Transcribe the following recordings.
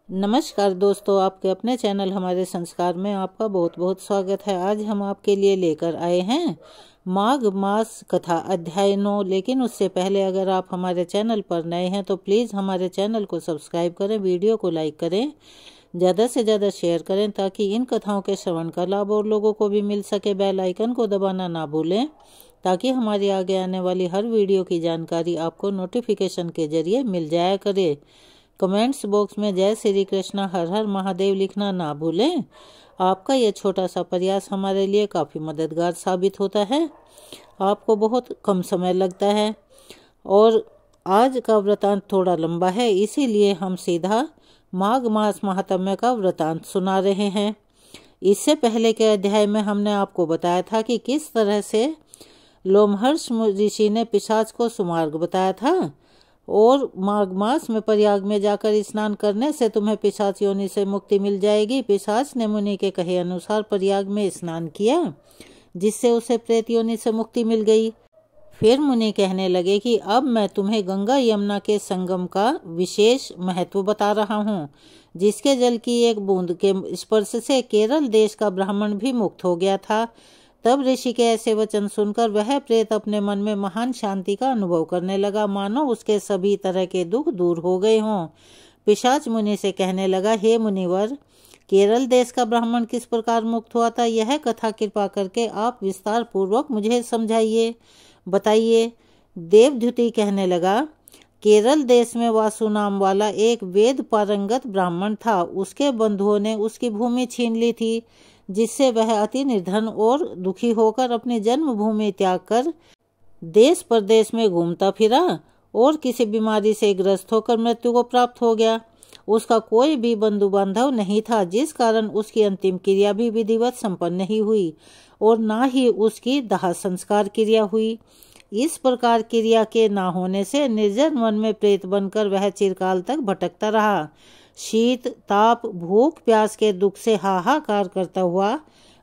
नमस्कार दोस्तों, आपके अपने चैनल हमारे संस्कार में आपका बहुत बहुत स्वागत है। आज हम आपके लिए लेकर आए हैं माघ मास कथा अध्याय 9। लेकिन उससे पहले अगर आप हमारे चैनल पर नए हैं तो प्लीज़ हमारे चैनल को सब्सक्राइब करें, वीडियो को लाइक करें, ज़्यादा से ज़्यादा शेयर करें ताकि इन कथाओं के श्रवण का लाभ और लोगों को भी मिल सके। बेल आइकन को दबाना ना भूलें ताकि हमारी आगे आने वाली हर वीडियो की जानकारी आपको नोटिफिकेशन के जरिए मिल जाया करे। कमेंट्स बॉक्स में जय श्री कृष्णा हर हर महादेव लिखना ना भूलें। आपका यह छोटा सा प्रयास हमारे लिए काफ़ी मददगार साबित होता है। आपको बहुत कम समय लगता है और आज का वृतांत थोड़ा लंबा है, इसीलिए हम सीधा माघ मास महात्म्य का वृतांत सुना रहे हैं। इससे पहले के अध्याय में हमने आपको बताया था कि किस तरह से लोमहर्ष ऋषि ने पिशाच को सुमार्ग बताया था और माघ मास में प्रयाग में जाकर स्नान करने से तुम्हें पिशाच योनि से मुक्ति मिल जाएगी। पिशाच ने मुनि के कहे अनुसार प्रयाग में स्नान किया, जिससे उसे प्रेत योनि से मुक्ति मिल गई। फिर मुनि कहने लगे कि अब मैं तुम्हें गंगा यमुना के संगम का विशेष महत्व बता रहा हूँ, जिसके जल की एक बूंद के स्पर्श से केरल देश का ब्राह्मण भी मुक्त हो गया था। तब ऋषि के ऐसे वचन सुनकर वह प्रेत अपने मन में महान शांति का अनुभव करने लगा, मानो उसके सभी तरह के दुख दूर हो गए हों। पिशाच मुनि से कहने लगा, हे मुनिवर, केरल देश का ब्राह्मण किस प्रकार मुक्त हुआ था, यह कथा कृपा करके आप विस्तार पूर्वक मुझे समझाइए, बताइए। देवद्युति कहने लगा, केरल देश में वासु नाम वाला एक वेद पारंगत ब्राह्मण था। उसके बंधुओं ने उसकी भूमि छीन ली थी, जिससे वह अति निर्धन और दुखी होकर अपनी जन्मभूमि त्याग कर देश प्रदेश में घूमता फिरा और किसी बीमारी से ग्रस्त होकर मृत्यु को प्राप्त हो गया। उसका कोई भी बंधु बांधव नहीं था, जिस कारण उसकी अंतिम क्रिया भी विधिवत संपन्न नहीं हुई और ना ही उसकी दाह संस्कार क्रिया हुई। इस प्रकार क्रिया के ना होने से निर्जन वन में प्रेत बनकर वह चिरकाल तक भटकता रहा। शीत, ताप, भूख, प्यास के दुख से हाहाकार करता हुआ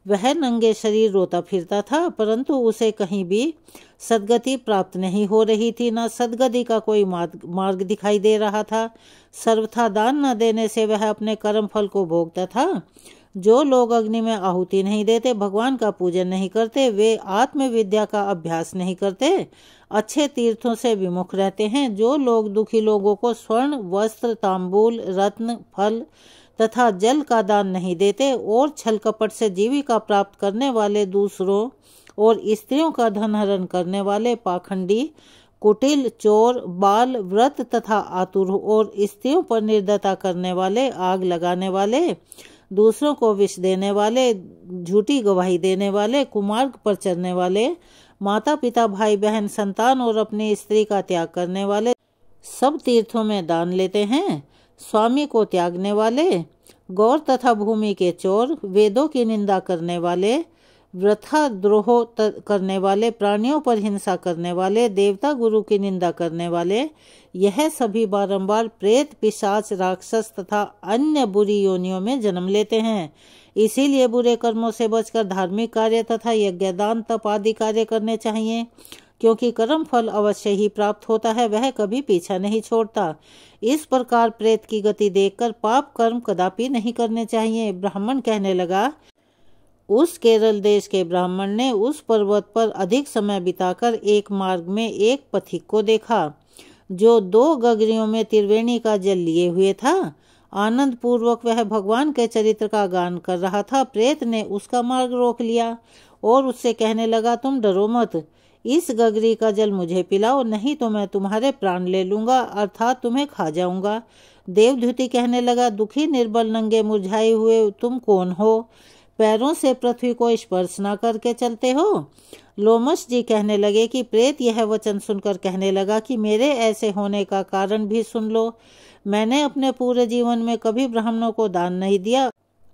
वह नंगे शरीर रोता फिरता था, परंतु उसे कहीं भी सद्गति प्राप्त नहीं हो रही थी, न सद्गति का कोई मार्ग दिखाई दे रहा था। सर्वथा दान न देने से वह अपने कर्म फल को भोगता था। जो लोग अग्नि में आहुति नहीं देते, भगवान का पूजन नहीं करते, वे आत्म विद्या का अभ्यास नहीं करते, अच्छे तीर्थों से विमुख रहते हैं। जो लोग दुखी लोगों को स्वर्ण, वस्त्र, तांबूल, रत्न, फल तथा जल का दान नहीं देते और छल कपट से जीविका प्राप्त करने वाले, दूसरों और स्त्रियों का धन हरण करने वाले, पाखंडी, कुटिल, चोर, बाल, व्रत तथा आतुर और स्त्रियों पर निर्दयता करने वाले, आग लगाने वाले, दूसरों को विष देने वाले, झूठी गवाही देने वाले, कुमार्ग पर चलने वाले, माता पिता, भाई बहन, संतान और अपनी स्त्री का त्याग करने वाले, सब तीर्थों में दान लेते हैं, स्वामी को त्यागने वाले, गौर तथा भूमि के चोर, वेदों की निंदा करने वाले, वृथा द्रोह करने वाले, प्राणियों पर हिंसा करने वाले, देवता गुरु की निंदा करने वाले, यह सभी बारंबार प्रेत, पिशाच, राक्षस तथा अन्य बुरी योनियों में जन्म लेते हैं। इसीलिए बुरे कर्मों से बचकर धार्मिक कार्य तथा यज्ञ, दान, तप आदि कार्य करने चाहिए, क्योंकि कर्म फल अवश्य ही प्राप्त होता है, वह कभी पीछा नहीं छोड़ता। इस प्रकार प्रेत की गति देखकर पाप कर्म कदापि नहीं करने चाहिए। ब्राह्मण कहने लगा, उस केरल देश के ब्राह्मण ने उस पर्वत पर अधिक समय बिताकर एक मार्ग में एक पथिक को देखा, जो 2 गगरियों में त्रिवेणी का जल लिए हुए था। आनंद पूर्वक वह भगवान के चरित्र का गान कर रहा था। प्रेत ने उसका मार्ग रोक लिया और उससे कहने लगा, तुम डरो मत, इस गगरी का जल मुझे पिलाओ, नहीं तो मैं तुम्हारे प्राण ले लूंगा, अर्थात तुम्हें खा जाऊंगा। देवद्युति कहने लगा, दुखी, निर्बल, नंगे, मुरझाए हुए तुम कौन हो? पैरों से पृथ्वी को स्पर्श न करके चलते हो? लोमश जी कहने लगे कि प्रेत यह वचन सुनकर कहने लगा कि मेरे ऐसे होने का कारण भी सुन लो। मैंने अपने पूरे जीवन में कभी ब्राह्मणों को दान नहीं दिया।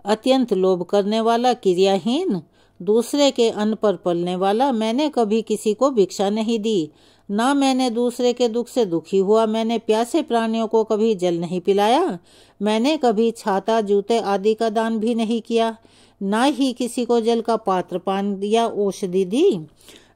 अत्यंत लोभ करने वाला, क्रियाहीन, दूसरे के अन्न पर पलने वाला, मैंने कभी किसी को भिक्षा नहीं दी, ना मैंने दूसरे के दुख से दुखी हुआ। मैंने प्यासे प्राणियों को कभी जल नहीं पिलाया। मैंने कभी छाता, जूते आदि का दान भी नहीं किया, ना ही किसी को जल का पात्र, पान या औषधि दी।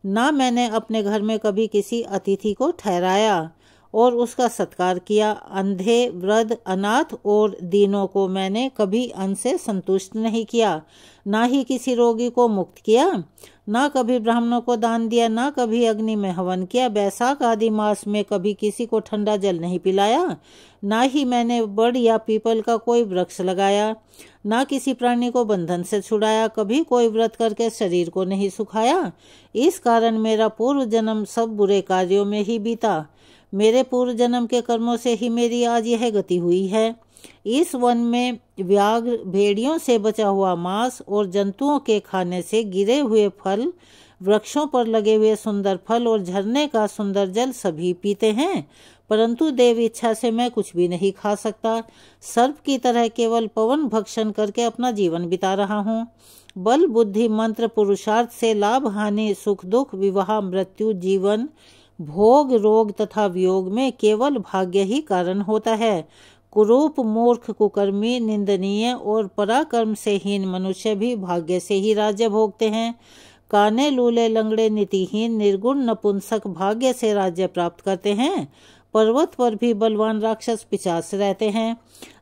ना मैंने अपने घर में कभी किसी अतिथि को ठहराया और उसका सत्कार किया। अंधे, वृद्ध, अनाथ और दीनों को मैंने कभी अन्न से संतुष्ट नहीं किया, ना ही किसी रोगी को मुक्त किया, ना कभी ब्राह्मणों को दान दिया, ना कभी अग्नि में हवन किया। बैसाख आदि मास में कभी किसी को ठंडा जल नहीं पिलाया, ना ही मैंने बड़ या पीपल का कोई वृक्ष लगाया, ना किसी प्राणी को बंधन से छुड़ाया, कभी कोई व्रत करके शरीर को नहीं सुखाया। इस कारण मेरा पूर्व जन्म सब बुरे कार्यों में ही बीता। मेरे पूर्व जन्म के कर्मों से ही मेरी आज यह गति हुई है। इस वन में व्याघ्र, भेड़ियों से बचा हुआ मांस और जंतुओं के खाने से गिरे हुए फल, वृक्षों पर लगे हुए सुंदर फल और झरने का सुंदर जल सभी पीते हैं, परंतु देव इच्छा से मैं कुछ भी नहीं खा सकता। सर्प की तरह केवल पवन भक्षण करके अपना जीवन बिता रहा हूँ। बल, बुद्धि, मंत्र, पुरुषार्थ से लाभ, हानि, सुख दुख, विवाह, मृत्यु, जीवन, भोग, रोग तथा वियोग में केवल भाग्य ही कारण होता है। कुरूप, मूर्ख, कुकर्मी, निंदनीय और पराक्रम से हीन मनुष्य भी भाग्य से ही राज्य भोगते हैं। काने, लूले, लंगड़े, नीतिहीन, निर्गुण, नपुंसक भाग्य से राज्य प्राप्त करते हैं। पर्वत पर भी बलवान राक्षस पिशाच रहते हैं,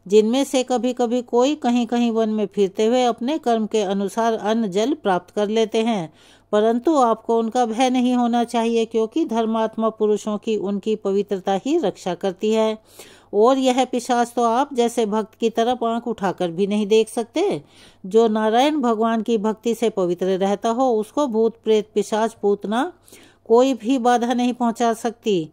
जिनमें से कभी कभी कोई कहीं कहीं वन में फिरते हुए अपने कर्म के अनुसार अन्न जल प्राप्त कर लेते हैं, परंतु आपको उनका भय नहीं होना चाहिए, क्योंकि धर्मात्मा पुरुषों की उनकी पवित्रता ही रक्षा करती है। और यह पिशाच तो आप जैसे भक्त की तरफ आंख उठाकर भी नहीं देख सकते। जो नारायण भगवान की भक्ति से पवित्र रहता हो, उसको भूत, प्रेत, पिशाच, पूतना कोई भी बाधा नहीं पहुंचा सकती।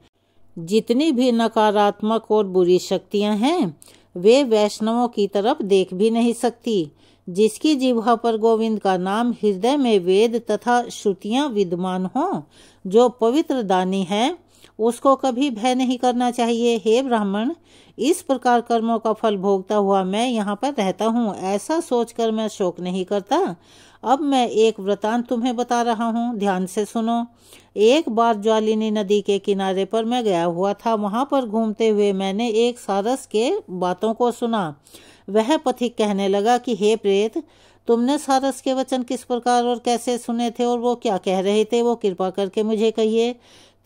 जितनी भी नकारात्मक और बुरी शक्तियां हैं, वे वैष्णवों की तरफ देख भी नहीं सकती। जिसकी जिह्वा पर गोविंद का नाम, हृदय में वेद तथा श्रुतियां विद्यमान हों, जो पवित्र दानी है, उसको कभी भय नहीं करना चाहिए। हे ब्राह्मण, इस प्रकार कर्मों का फल भोगता हुआ मैं यहाँ पर रहता हूँ, ऐसा सोचकर मैं शोक नहीं करता। अब मैं एक वृतांत तुम्हें बता रहा हूँ, ध्यान से सुनो। एक बार ज्वालिनी नदी के किनारे पर मैं गया हुआ था। वहां पर घूमते हुए मैंने एक सारस के बातों को सुना। वह पथिक कहने लगा कि हे प्रेत, तुमने सारस के वचन किस प्रकार और कैसे सुने थे और वो क्या कह रहे थे, वो कृपा करके मुझे कहिए।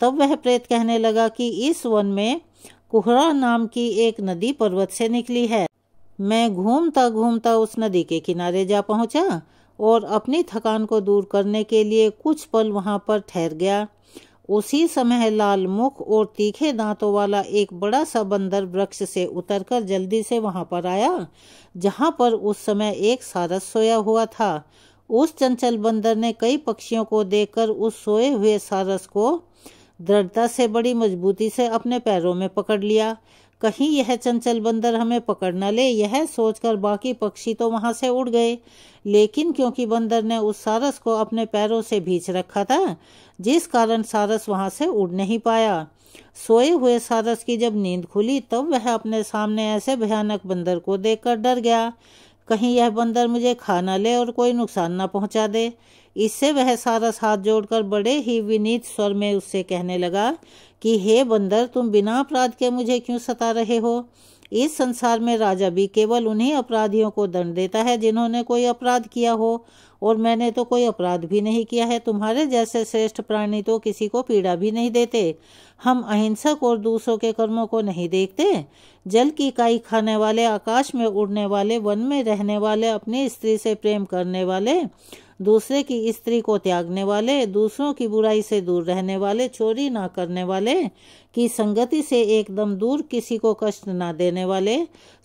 तब वह प्रेत कहने लगा कि इस वन में कुहरा नाम की एक नदी पर्वत से निकली है। मैं घूमता घूमता उस नदी के किनारे जा पहुंचा और अपनी थकान को दूर करने के लिए कुछ पल वहां पर ठहर गया। उसी समय लाल मुख और तीखे दांतों वाला एक बड़ा सा बंदर वृक्ष से उतरकर जल्दी से वहां पर आया, जहां पर उस समय एक सारस सोया हुआ था। उस चंचल बंदर ने कई पक्षियों को देखकर उस सोए हुए सारस को दृढ़ता से, बड़ी मजबूती से अपने पैरों में पकड़ लिया। कहीं यह चंचल बंदर हमें पकड़ न ले, यह सोचकर बाकी पक्षी तो वहां से उड़ गए, लेकिन क्योंकि बंदर ने उस सारस को अपने पैरों से भींच रखा था, जिस कारण सारस वहां से उड़ नहीं पाया। सोए हुए सारस की जब नींद खुली, तब वह अपने सामने ऐसे भयानक बंदर को देखकर डर गया। कहीं यह बंदर मुझे खा न ले और कोई नुकसान न पहुंचा दे। इससे वह सारस हाथ जोड़कर बड़े ही विनीत स्वर में उससे कहने लगा कि हे बंदर, तुम बिना अपराध के मुझे क्यों सता रहे हो। इस संसार में राजा भी केवल उन्हीं अपराधियों को दंड देता है जिन्होंने कोई अपराध किया हो, और मैंने तो कोई अपराध भी नहीं किया है। तुम्हारे जैसे श्रेष्ठ प्राणी तो किसी को पीड़ा भी नहीं देते। हम अहिंसक और दूसरों के कर्मों को नहीं देखते। जल की काई खाने वाले, आकाश में उड़ने वाले, वन में रहने वाले, अपनी स्त्री से प्रेम करने वाले, दूसरे की स्त्री को त्यागने वाले, दूसरों की बुराई से दूर रहने वाले, चोरी ना करने वाले, की संगति से एकदम दूर, किसी को कष्ट ना देने वाले,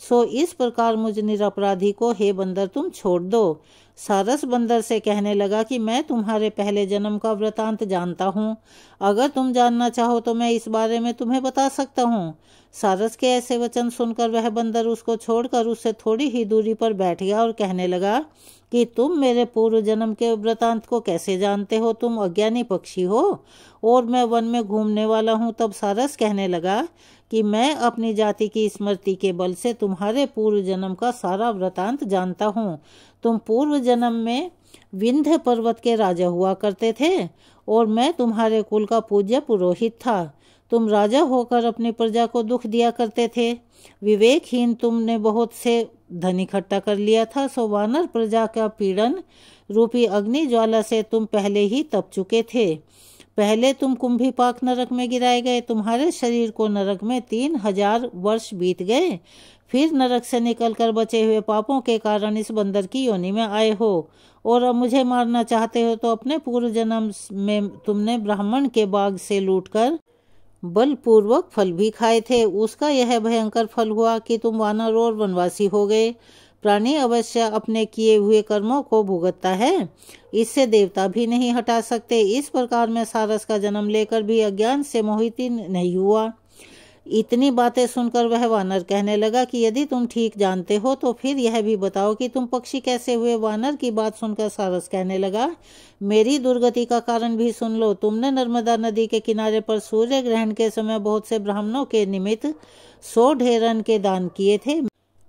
सो इस प्रकार मुझ निरपराधी को हे बंदर तुम छोड़ दो। सारस बंदर से कहने लगा कि मैं तुम्हारे पहले जन्म का वृतांत जानता हूँ। अगर तुम जानना चाहो तो मैं इस बारे में तुम्हें बता सकता हूँ। सारस के ऐसे वचन सुनकर वह बंदर उसको छोड़कर उससे थोड़ी ही दूरी पर बैठ गया और कहने लगा कि तुम मेरे पूर्व जन्म के वृतांत को कैसे जानते हो? तुम अज्ञानी पक्षी हो और मैं वन में घूमने वाला हूँ। तब सारस कहने लगा कि मैं अपनी जाति की स्मृति के बल से तुम्हारे पूर्व जन्म का सारा वृतांत जानता हूँ। तुम पूर्व जन्म में विंध्य पर्वत के राजा हुआ करते थे और मैं तुम्हारे कुल का पूज्य पुरोहित था। तुम राजा होकर अपनी प्रजा को दुख दिया करते थे। विवेकहीन तुमने बहुत से धन इकट्ठा कर लिया था, सो वानर प्रजा का पीड़न रूपी अग्नि ज्वाला से तुम पहले ही तप चुके थे। पहले तुम कुंभीपाक नरक में गिराए गए, तुम्हारे शरीर को नरक में 3000 वर्ष बीत गए, फिर नरक से निकलकर बचे हुए पापों के कारण इस बंदर की योनि में आए हो, और अब मुझे मारना चाहते हो। तो अपने पूर्व जन्म में तुमने ब्राह्मण के बाग से लूटकर बलपूर्वक फल भी खाए थे, उसका यह भयंकर फल हुआ कि तुम वानर और वनवासी हो गए। प्राणी अवश्य अपने किए हुए कर्मों को भुगतता है, इससे देवता भी नहीं हटा सकते। इस प्रकार मैं सारस का जन्म लेकर भी अज्ञान से मोहित नहीं हुआ। इतनी बातें सुनकर वह वानर कहने लगा कि यदि तुम ठीक जानते हो तो फिर यह भी बताओ कि तुम पक्षी कैसे हुए। वानर की बात सुनकर सारस कहने लगा, मेरी दुर्गति का कारण भी सुन लो। तुमने नर्मदा नदी के किनारे पर सूर्य ग्रहण के समय बहुत से ब्राह्मणों के निमित्त 100 ढेरन के दान किए थे,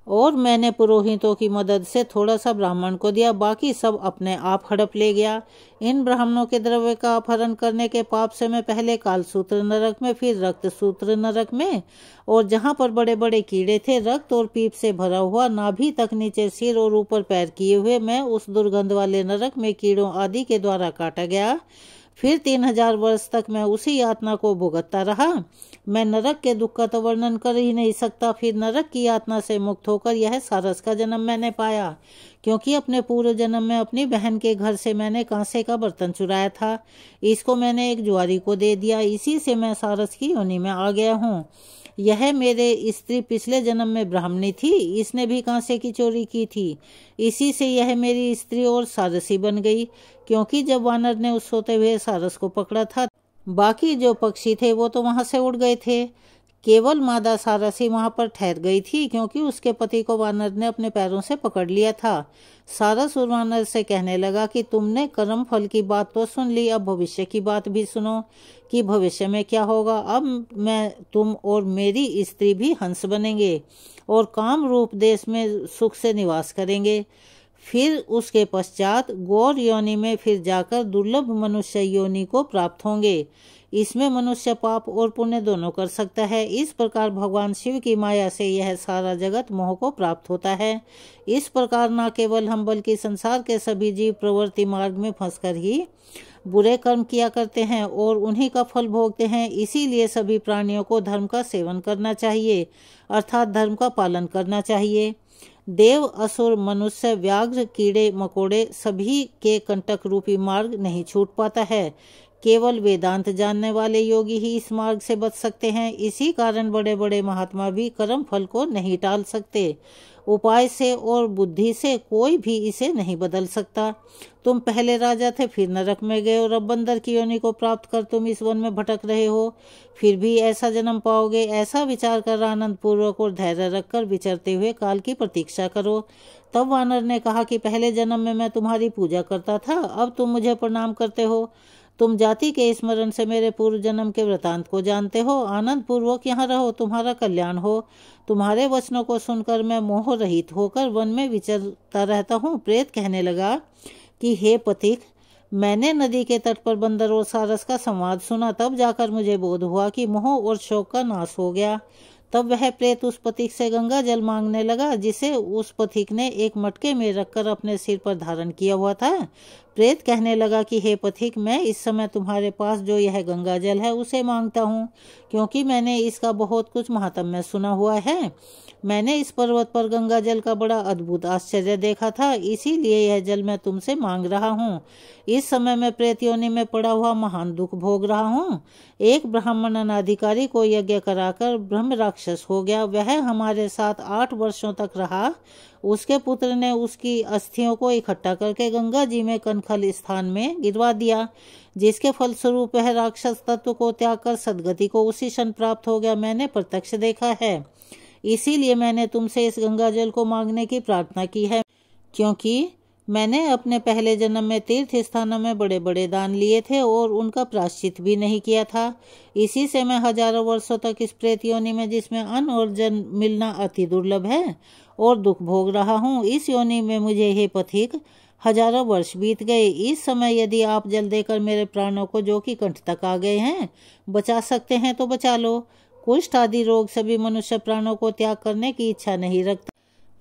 और मैंने पुरोहितों की मदद से थोड़ा सा ब्राह्मण को दिया, बाकी सब अपने आप हड़प ले गया। इन ब्राह्मणों के द्रव्य का अपहरण करने के पाप से मैं पहले कालसूत्र नरक में, फिर रक्तसूत्र नरक में, और जहाँ पर बड़े बड़े कीड़े थे, रक्त और पीप से भरा हुआ, नाभि तक नीचे सिर और ऊपर पैर किए हुए, मैं उस दुर्गंध वाले नरक में कीड़ों आदि के द्वारा काटा गया। फिर 3000 वर्ष तक मैं उसी यातना को भुगतता रहा। मैं नरक के दुख का तो वर्णन कर ही नहीं सकता। फिर नरक की यातना से मुक्त होकर यह सारस का जन्म मैंने पाया, क्योंकि अपने पूर्व जन्म में अपनी बहन के घर से मैंने कांसे का बर्तन चुराया था, इसको मैंने एक जुआरी को दे दिया, इसी से मैं सारस की योनि में आ गया हूँ। यह मेरे स्त्री पिछले जन्म में ब्राह्मणी थी, इसने भी कांसे की चोरी की थी, इसी से यह मेरी स्त्री और सारसी बन गई। क्योंकि जब वानर ने उस सोते हुए सारस को पकड़ा था, बाकी जो पक्षी थे वो तो वहां से उड़ गए थे, केवल मादा सारसी वहां पर ठहर गई थी, क्योंकि उसके पति को वानर ने अपने पैरों से पकड़ लिया था। सारस उस वानर से कहने लगा कि तुमने कर्म फल की बात तो सुन ली, अब भविष्य की बात भी सुनो कि भविष्य में क्या होगा। अब मैं, तुम और मेरी स्त्री भी हंस बनेंगे और काम रूप देश में सुख से निवास करेंगे। फिर उसके पश्चात गौर योनि में फिर जाकर दुर्लभ मनुष्य योनि को प्राप्त होंगे। इसमें मनुष्य पाप और पुण्य दोनों कर सकता है। इस प्रकार भगवान शिव की माया से यह सारा जगत मोह को प्राप्त होता है। इस प्रकार न केवल हम बल्कि संसार के सभी जीव प्रवृत्ति मार्ग में फंसकर ही बुरे कर्म किया करते हैं और उन्हीं का फल भोगते हैं। इसीलिए सभी प्राणियों को धर्म का सेवन करना चाहिए, अर्थात धर्म का पालन करना चाहिए। देव, असुर, मनुष्य, व्याघ्र, कीड़े मकोड़े सभी के कंटक रूपी मार्ग नहीं छूट पाता है। केवल वेदांत जानने वाले योगी ही इस मार्ग से बच सकते हैं। इसी कारण बड़े बड़े महात्मा भी कर्म फल को नहीं टाल सकते। उपाय से और बुद्धि से कोई भी इसे नहीं बदल सकता। तुम पहले राजा थे, फिर नरक में गए और अब बंदर की योनि को प्राप्त कर तुम इस वन में भटक रहे हो, फिर भी ऐसा जन्म पाओगे। ऐसा विचार कर आनंद पूर्वक और धैर्य रखकर विचरते हुए काल की प्रतीक्षा करो। तब वानर ने कहा कि पहले जन्म में मैं तुम्हारी पूजा करता था, अब तुम मुझे प्रणाम करते हो। तुम जाति के स्मरण से मेरे पूर्व जन्म के वृतांत को जानते हो। आनंद पूर्वक यहाँ रहो, तुम्हारा कल्याण हो। तुम्हारे वचनों को सुनकर मैं मोह रहित होकर वन में विचरता रहता हूँ। प्रेत कहने लगा कि हे पथिक, मैंने नदी के तट पर बंदर और सारस का संवाद सुना, तब जाकर मुझे बोध हुआ कि मोह और शोक का नाश हो गया। तब वह प्रेत उस पथिक से गंगा जल मांगने लगा, जिसे उस पथिक ने एक मटके में रखकर अपने सिर पर धारण किया हुआ था। प्रेत कहने लगा कि हे पथिक, मैं इस समय तुम्हारे पास जो यह गंगा जल है उसे मांगता हूँ, क्योंकि मैंने इसका बहुत कुछ महात्म्य सुना हुआ है। मैंने इस पर्वत पर गंगा जल का बड़ा अद्भुत आश्चर्य देखा था, इसीलिए यह जल मैं तुमसे मांग रहा हूँ। इस समय मैं प्रेत योनि में पड़ा हुआ महान दुख भोग रहा हूँ। एक ब्राह्मण अनाधिकारी को यज्ञ कराकर ब्रह्म राक्षस हो गया। वह हमारे साथ 8 वर्षों तक रहा। उसके पुत्र ने उसकी अस्थियों को इकट्ठा करके गंगा जी में कनखल स्थान में गिरवा दिया, जिसके फलस्वरूप वह राक्षस तत्व को त्याग कर सदगति को उसी क्षण प्राप्त हो गया। मैंने प्रत्यक्ष देखा है, इसीलिए मैंने तुमसे इस गंगा जल को मांगने की प्रार्थना की है, क्योंकि मैंने अपने पहले जन्म में तीर्थ स्थानों में बड़े बड़े दान लिए थे और उनका प्रायश्चित भी नहीं किया था। इसी से मैं हजारों वर्षों तक इस प्रेत योनि में, जिसमें अन्न और जन मिलना अति दुर्लभ है, और दुख भोग रहा हूँ। इस योनि में मुझे हे पथिक हजारों वर्ष बीत गए। इस समय यदि आप जल देकर मेरे प्राणों को, जो कि कंठ तक आ गए हैं, बचा सकते हैं तो बचा लो। कुष्ठ आदि रोग सभी मनुष्य प्राणों को त्याग करने की इच्छा नहीं रखता।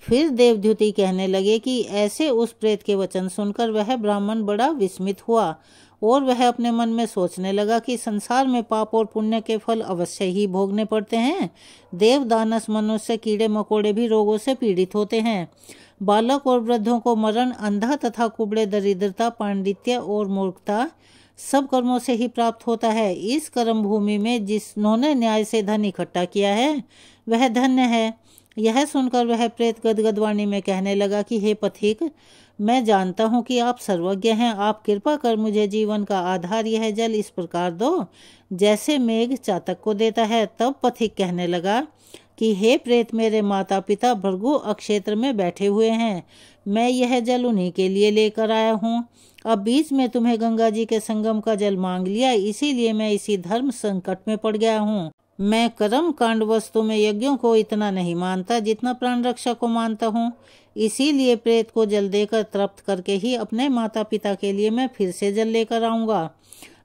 फिर देवद्युति कहने लगे कि ऐसे उस प्रेत के वचन सुनकर वह ब्राह्मण बड़ा विस्मित हुआ और वह अपने मन में सोचने लगा कि संसार में पाप और पुण्य के फल अवश्य ही भोगने पड़ते हैं। देव, दानस, मनुष्य, कीड़े मकोड़े भी रोगों से पीड़ित होते हैं। बालक और वृद्धों को मरण, अंधा तथा कुबड़े दरिद्रता, पांडित्य और मूर्खता सब कर्मों से ही प्राप्त होता है। इस कर्म भूमि में जिन्होंने न्याय से धन इकट्ठा किया है वह धन्य है। यह सुनकर वह प्रेत गदगद वाणी में कहने लगा कि हे पथिक, मैं जानता हूँ कि आप सर्वज्ञ हैं। आप कृपा कर मुझे जीवन का आधार यह जल इस प्रकार दो जैसे मेघ चातक को देता है। तब पथिक कहने लगा कि हे प्रेत, मेरे माता पिता भृगु अक्षेत्र में बैठे हुए हैं। मैं यह जल उन्हीं के लिए लेकर आया हूँ। अब बीच में तुम्हें गंगा जी के संगम का जल मांग लिया, इसीलिए मैं इसी धर्म संकट में पड़ गया हूँ। मैं कर्म कांड वस्तु में यज्ञों को इतना नहीं मानता जितना प्राण रक्षा को मानता हूँ। इसीलिए प्रेत को जल देकर तृप्त करके ही अपने माता पिता के लिए मैं फिर से जल लेकर आऊंगा।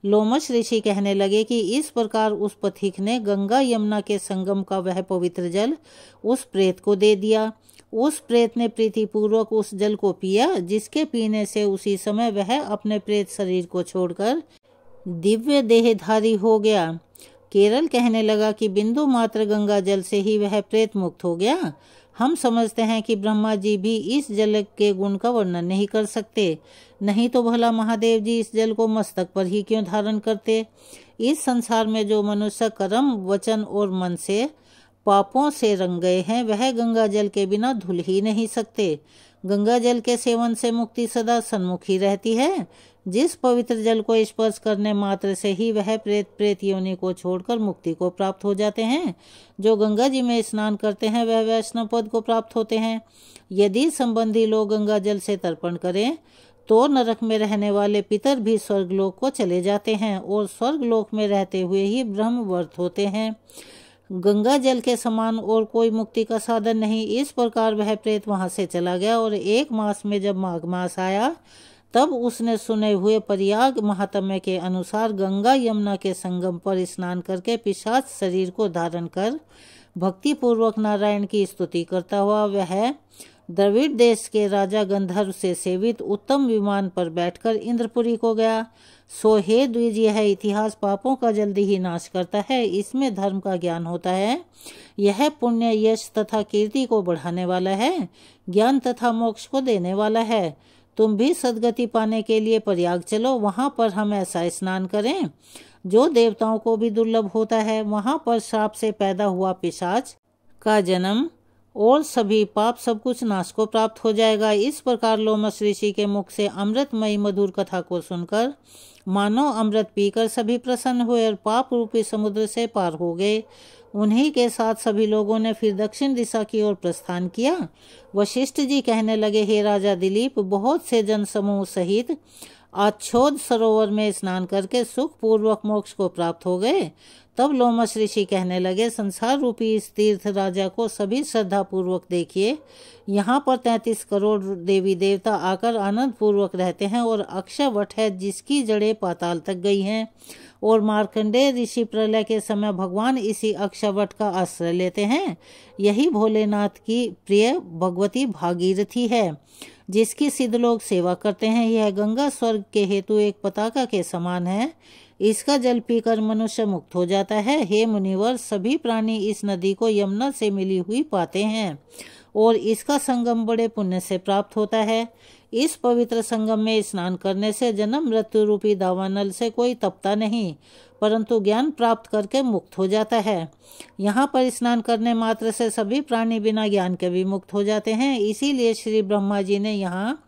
लोमश ऋषि कहने लगे कि इस प्रकार उस पथिक ने गंगा यमुना के संगम का वह पवित्र जल उस प्रेत को दे दिया। उस प्रेत ने प्रीतिपूर्वक उस जल को पिया, जिसके पीने से उसी समय वह अपने प्रेत शरीर को छोड़कर दिव्य देहधारी हो गया। केरल कहने लगा कि बिंदु मात्र गंगा जल से ही वह प्रेत मुक्त हो गया। हम समझते हैं कि ब्रह्मा जी भी इस जल के गुण का वर्णन नहीं कर सकते, नहीं तो भला महादेव जी इस जल को मस्तक पर ही क्यों धारण करते। इस संसार में जो मनुष्य कर्म, वचन और मन से पापों से रंग गए हैं वह गंगा जल के बिना धुल ही नहीं सकते। गंगा जल के सेवन से मुक्ति सदा सन्मुख ही रहती है। जिस पवित्र जल को स्पर्श करने मात्र से ही वह प्रेत योनि को छोड़कर मुक्ति को प्राप्त हो जाते हैं। जो गंगा जी में स्नान करते हैं वह वैष्णव पद को प्राप्त होते हैं। यदि संबंधी लोग गंगा जल से तर्पण करें तो नरक में रहने वाले पितर भी स्वर्गलोक को चले जाते हैं और स्वर्गलोक में रहते हुए ही ब्रह्मवर्त होते हैं। गंगा जल के समान और कोई मुक्ति का साधन नहीं। इस प्रकार वह प्रेत वहां से चला गया और 1 मास में जब माघ मास आया तब उसने सुने हुए प्रयाग महात्म्य के अनुसार गंगा यमुना के संगम पर स्नान करके पिशाच शरीर को धारण कर भक्ति पूर्वक नारायण की स्तुति करता हुआ वह द्रविड़ देश के राजा गंधर्व से सेवित उत्तम विमान पर बैठकर इंद्रपुरी को गया। सो हे द्विज, यह इतिहास पापों का जल्दी ही नाश करता है। इसमें धर्म का ज्ञान होता है। यह पुण्य, यश तथा कीर्ति को बढ़ाने वाला है, ज्ञान तथा मोक्ष को देने वाला है। तुम भी सदगति पाने के लिए प्रयाग चलो, वहां पर हम ऐसा स्नान करें जो देवताओं को भी दुर्लभ होता है। वहां पर श्राप से पैदा हुआ पिशाच का जन्म और सभी पाप सब कुछ नाश को प्राप्त हो जाएगा। इस प्रकार लोमश ऋषि के मुख से अमृतमयी मधुर कथा को सुनकर मानो अमृत पीकर सभी प्रसन्न हुए और पाप रूपी समुद्र से पार हो गए। उन्हीं के साथ सभी लोगों ने फिर दक्षिण दिशा की ओर प्रस्थान किया। वशिष्ठ जी कहने लगे, हे राजा दिलीप, बहुत से जन समूह सहित आच्छोद सरोवर में स्नान करके सुख पूर्वक मोक्ष को प्राप्त हो गए। तब लोमश ऋषि कहने लगे, संसार रूपी इस तीर्थ राजा को सभी श्रद्धा पूर्वक देखिए। यहाँ पर 33 करोड़ देवी देवता आकर आनंद पूर्वक रहते हैं और अक्षयवट है जिसकी जड़ें पाताल तक गई हैं। और मार्कंडेय ऋषि प्रलय के समय भगवान इसी अक्षयवट का आश्रय लेते हैं। यही भोलेनाथ की प्रिय भगवती भागीरथी है जिसकी सिद्ध लोग सेवा करते हैं। यह गंगा स्वर्ग के हेतु एक पताका के समान है। इसका जल पीकर मनुष्य मुक्त हो जाता है। हे मुनिवर, सभी प्राणी इस नदी को यमुना से मिली हुई पाते हैं और इसका संगम बड़े पुण्य से प्राप्त होता है। इस पवित्र संगम में स्नान करने से जन्म मृत्यु रूपी दावानल से कोई तपता नहीं, परंतु ज्ञान प्राप्त करके मुक्त हो जाता है। यहाँ पर स्नान करने मात्र से सभी प्राणी बिना ज्ञान के भी मुक्त हो जाते हैं। इसीलिए श्री ब्रह्मा जी ने यहाँ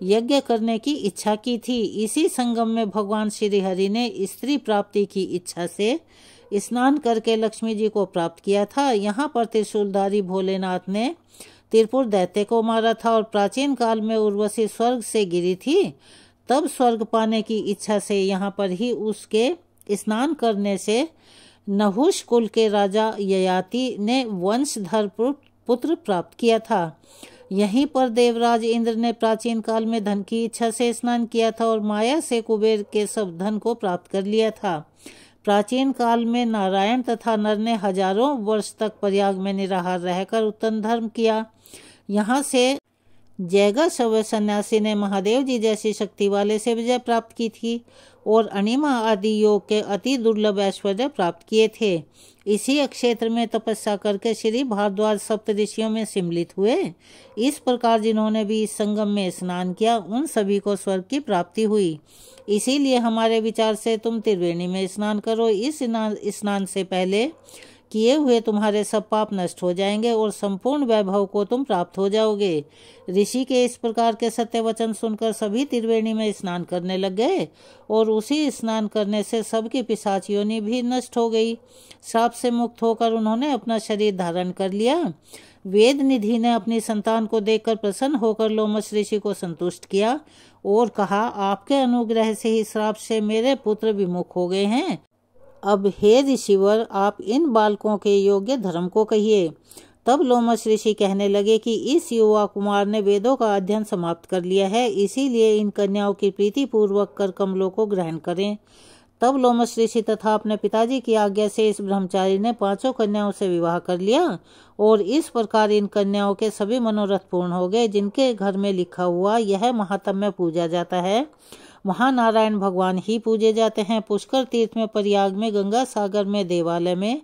यज्ञ करने की इच्छा की थी। इसी संगम में भगवान श्री हरि ने स्त्री प्राप्ति की इच्छा से स्नान करके लक्ष्मी जी को प्राप्त किया था। यहाँ पर त्रिशूलधारी भोलेनाथ ने त्रिपुर दैत्य को मारा था और प्राचीन काल में उर्वशी स्वर्ग से गिरी थी। तब स्वर्ग पाने की इच्छा से यहाँ पर ही उसके स्नान करने से नहुष कुल के राजा ययाति ने वंशधर पुत्र प्राप्त किया था। यहीं पर देवराज इंद्र ने प्राचीन काल में धन की इच्छा से स्नान किया था और माया से कुबेर के सब धन को प्राप्त कर लिया था। प्राचीन काल में नारायण तथा नर ने हजारों वर्ष तक प्रयाग में निराहार रहकर उत्तम धर्म किया। यहाँ से जैगा शव सन्यासी ने महादेव जी जैसी शक्ति वाले से विजय प्राप्त की थी और अणिमा आदि योग के अति दुर्लभ ऐश्वर्य प्राप्त किए थे। इसी क्षेत्र में तपस्या करके श्री भारद्वाज सप्त ऋषियों में सम्मिलित हुए। इस प्रकार जिन्होंने भी इस संगम में स्नान किया उन सभी को स्वर्ग की प्राप्ति हुई। इसीलिए हमारे विचार से तुम त्रिवेणी में स्नान करो। इस स्नान से पहले किए हुए तुम्हारे सब पाप नष्ट हो जाएंगे और संपूर्ण वैभव को तुम प्राप्त हो जाओगे। ऋषि के इस प्रकार के सत्य वचन सुनकर सभी त्रिवेणी में स्नान करने लग गए और उसी स्नान करने से सबकी पिशाच योनि भी नष्ट हो गई। श्राप से मुक्त होकर उन्होंने अपना शरीर धारण कर लिया। वेद निधि ने अपनी संतान को देखकर प्रसन्न होकर लोमश ऋषि को संतुष्ट किया और कहा, आपके अनुग्रह से ही श्राप से मेरे पुत्र विमुख हो गए हैं। अब हे ऋषिवर, आप इन बालकों के योग्य धर्म को कहिए। तब लोमश ऋषि कहने लगे कि इस युवा कुमार ने वेदों का अध्ययन समाप्त कर लिया है, इसीलिए इन कन्याओं की प्रीति पूर्वक कर कमलों को ग्रहण करें। तब लोमश ऋषि तथा अपने पिताजी की आज्ञा से इस ब्रह्मचारी ने 5 कन्याओं से विवाह कर लिया और इस प्रकार इन कन्याओं के सभी मनोरथ पूर्ण हो गए। जिनके घर में लिखा हुआ यह महात्म्य पूजा जाता है, वहाँ नारायण भगवान ही पूजे जाते हैं। पुष्कर तीर्थ में, प्रयाग में, गंगा सागर में, देवालय में,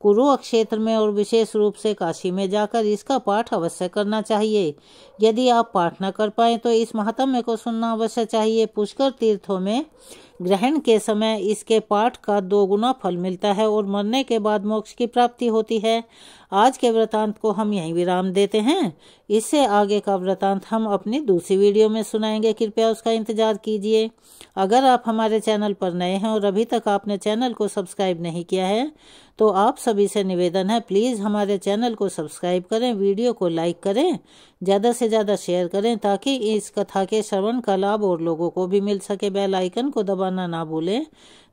कुरु क्षेत्र में और विशेष रूप से काशी में जाकर इसका पाठ अवश्य करना चाहिए। यदि आप पाठ न कर पाए तो इस महात्म्य को सुनना अवश्य चाहिए। पुष्कर तीर्थों में ग्रहण के समय इसके पाठ का 2 गुना फल मिलता है और मरने के बाद मोक्ष की प्राप्ति होती है। आज के वृतांत को हम यहीं विराम देते हैं। इससे आगे का वृतांत हम अपनी दूसरी वीडियो में सुनाएंगे, कृपया उसका इंतजार कीजिए। अगर आप हमारे चैनल पर नए हैं और अभी तक आपने चैनल को सब्सक्राइब नहीं किया है तो आप सभी से निवेदन है, प्लीज़ हमारे चैनल को सब्सक्राइब करें, वीडियो को लाइक करें, ज़्यादा से ज़्यादा शेयर करें ताकि इस कथा के श्रवण का लाभ और लोगों को भी मिल सके। बेल आइकन को दबाना ना भूलें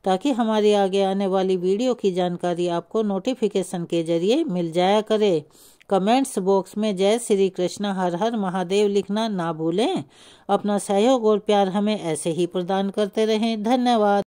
ताकि हमारी आगे आने वाली वीडियो की जानकारी आपको नोटिफिकेशन के जरिए मिल जाया करे। कमेंट्स बॉक्स में जय श्री कृष्ण हर हर महादेव लिखना ना भूलें। अपना सहयोग और प्यार हमें ऐसे ही प्रदान करते रहें। धन्यवाद।